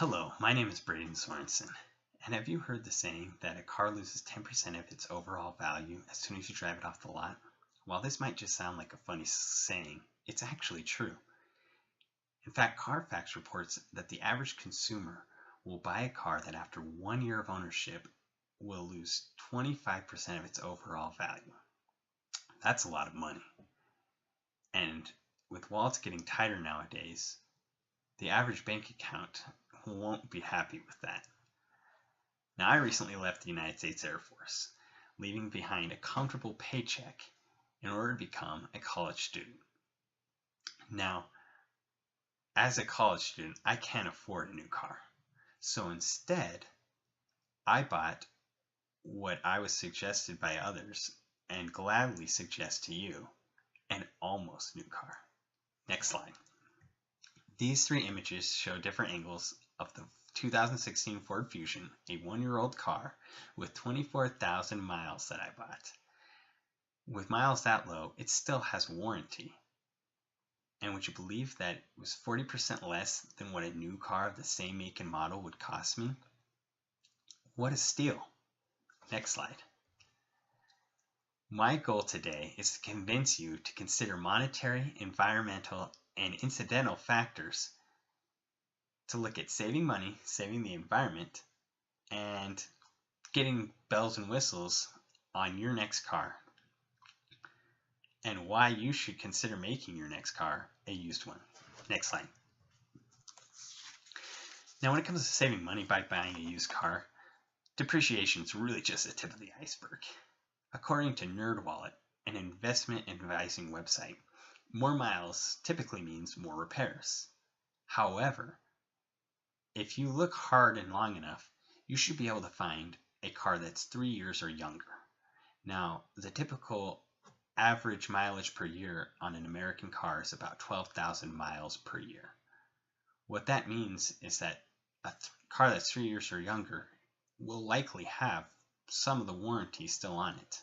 Hello, my name is Braden Sorensen, and have you heard the saying that a car loses 10% of its overall value as soon as you drive it off the lot? While this might just sound like a funny saying, it's actually true. In fact, Carfax reports that the average consumer will buy a car that after 1 year of ownership will lose 25% of its overall value. That's a lot of money. And with wallets getting tighter nowadays, the average bank account won't be happy with that. Now, I recently left the United States Air Force, leaving behind a comfortable paycheck in order to become a college student. Now, as a college student, I can't afford a new car. So instead, I bought what I was suggested by others and gladly suggest to you, an almost new car. Next slide. These three images show different angles of the 2016 Ford Fusion, a 1-year-old car with 24,000 miles that I bought. With miles that low, it still has warranty. And would you believe that it was 40% less than what a new car of the same make and model would cost me? What a steal! Next slide. My goal today is to convince you to consider monetary, environmental, and incidental factors to look at saving money, saving the environment, and getting bells and whistles on your next car, and why you should consider making your next car a used one. Next slide. Now, when it comes to saving money by buying a used car, depreciation is really just the tip of the iceberg. According to NerdWallet, an investment advising website, more miles typically means more repairs. However, if you look hard and long enough, you should be able to find a car that's 3 years or younger. Now, the typical average mileage per year on an American car is about 12,000 miles per year. What that means is that a car that's 3 years or younger will likely have some of the warranty still on it.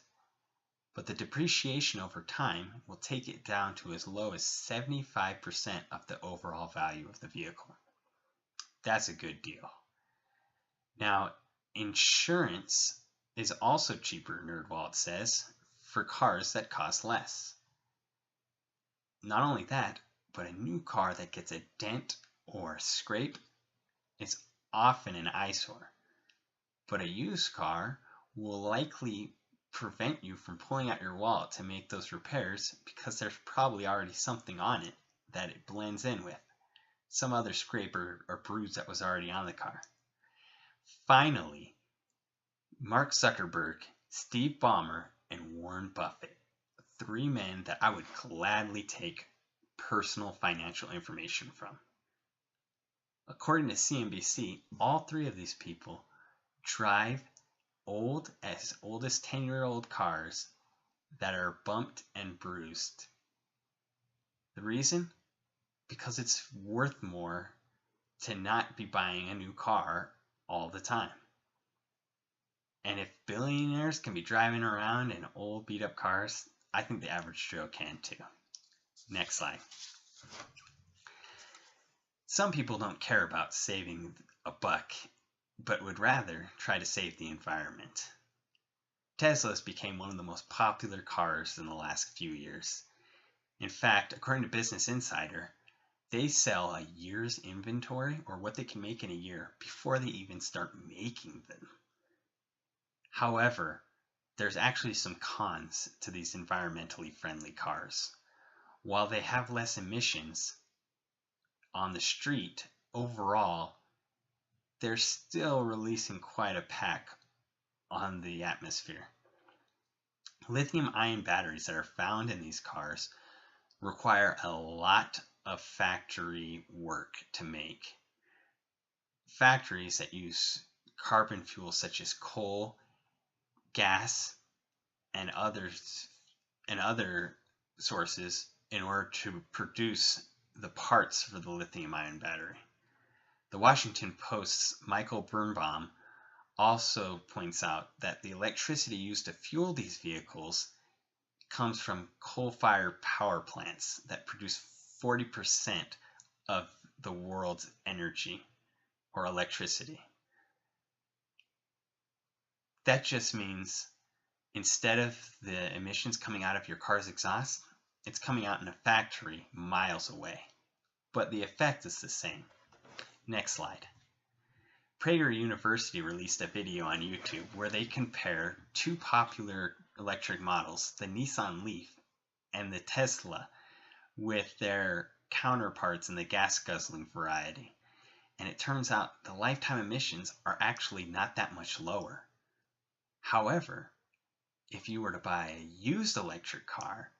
But the depreciation over time will take it down to as low as 75% of the overall value of the vehicle. That's a good deal. Now, insurance is also cheaper, NerdWallet says, for cars that cost less. Not only that, but a new car that gets a dent or a scrape is often an eyesore. But a used car will likely prevent you from pulling out your wallet to make those repairs because there's probably already something on it that it blends in with. Some other scrape or bruise that was already on the car. Finally, Mark Zuckerberg, Steve Ballmer, and Warren Buffett, 3 men that I would gladly take personal financial information from. According to CNBC, all 3 of these people drive as 10-year-old cars that are bumped and bruised. The reason? Because it's worth more to not be buying a new car all the time. And if billionaires can be driving around in old beat up cars, I think the average Joe can too. Next slide. Some people don't care about saving a buck, but would rather try to save the environment. Teslas became one of the most popular cars in the last few years. In fact, according to Business Insider, they sell a year's inventory, or what they can make in a year, before they even start making them. However, there's actually some cons to these environmentally friendly cars. While they have less emissions on the street, overall, they're still releasing quite a pack on the atmosphere. Lithium-ion batteries that are found in these cars require a lot of factory work to make. Factories that use carbon fuels such as coal, gas, and other sources in order to produce the parts for the lithium-ion battery. The Washington Post's Michael Birnbaum also points out that the electricity used to fuel these vehicles comes from coal-fired power plants that produce 40% of the world's energy, or electricity. That just means instead of the emissions coming out of your car's exhaust, it's coming out in a factory miles away. But the effect is the same. Next slide. Prager University released a video on YouTube where they compare two popular electric models, the Nissan Leaf and the Tesla, with their counterparts in the gas-guzzling variety. And it turns out the lifetime emissions are actually not that much lower. However, if you were to buy a used electric car,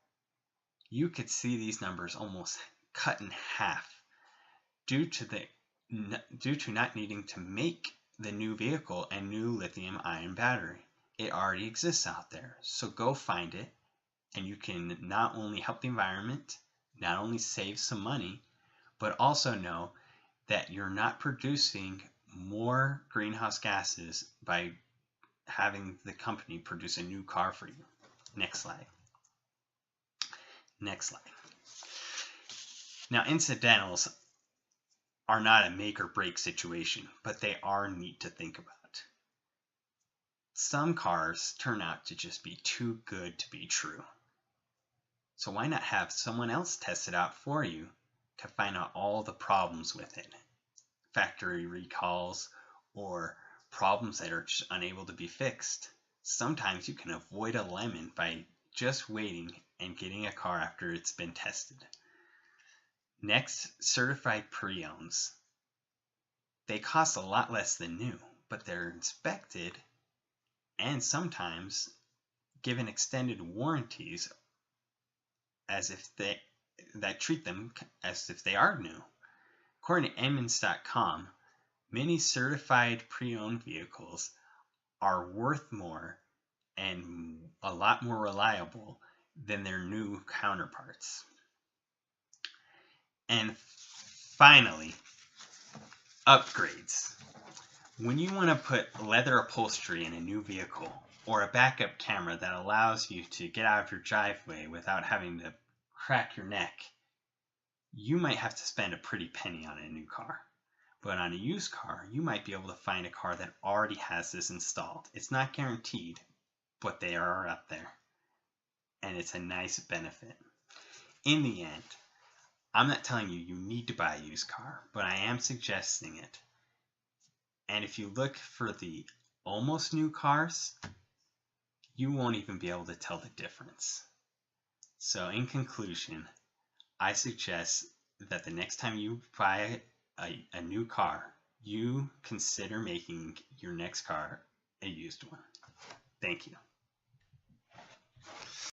you could see these numbers almost cut in half due to not needing to make the new vehicle a new lithium-ion battery. It already exists out there, so go find it, and you can not only help the environment, not only save some money, but also know that you're not producing more greenhouse gases by having the company produce a new car for you. Next slide. Next slide. Now, incidentals are not a make or break situation, but they are neat to think about. Some cars turn out to just be too good to be true. So why not have someone else test it out for you to find out all the problems with it? Factory recalls or problems that are just unable to be fixed. Sometimes you can avoid a lemon by just waiting and getting a car after it's been tested. Next, certified pre-owns. They cost a lot less than new, but they're inspected and sometimes given extended warranties that treat them as if they are new. According to Emmons.com, many certified pre-owned vehicles are worth more and a lot more reliable than their new counterparts. And finally, upgrades. When you want to put leather upholstery in a new vehicle or a backup camera that allows you to get out of your driveway without having to crack your neck, you might have to spend a pretty penny on a new car. But on a used car, you might be able to find a car that already has this installed. It's not guaranteed, but they are up there. And it's a nice benefit. In the end, I'm not telling you need to buy a used car, but I am suggesting it. And if you look for the almost new cars, you won't even be able to tell the difference. So in conclusion, I suggest that the next time you buy a new car, you consider making your next car a used one. Thank you.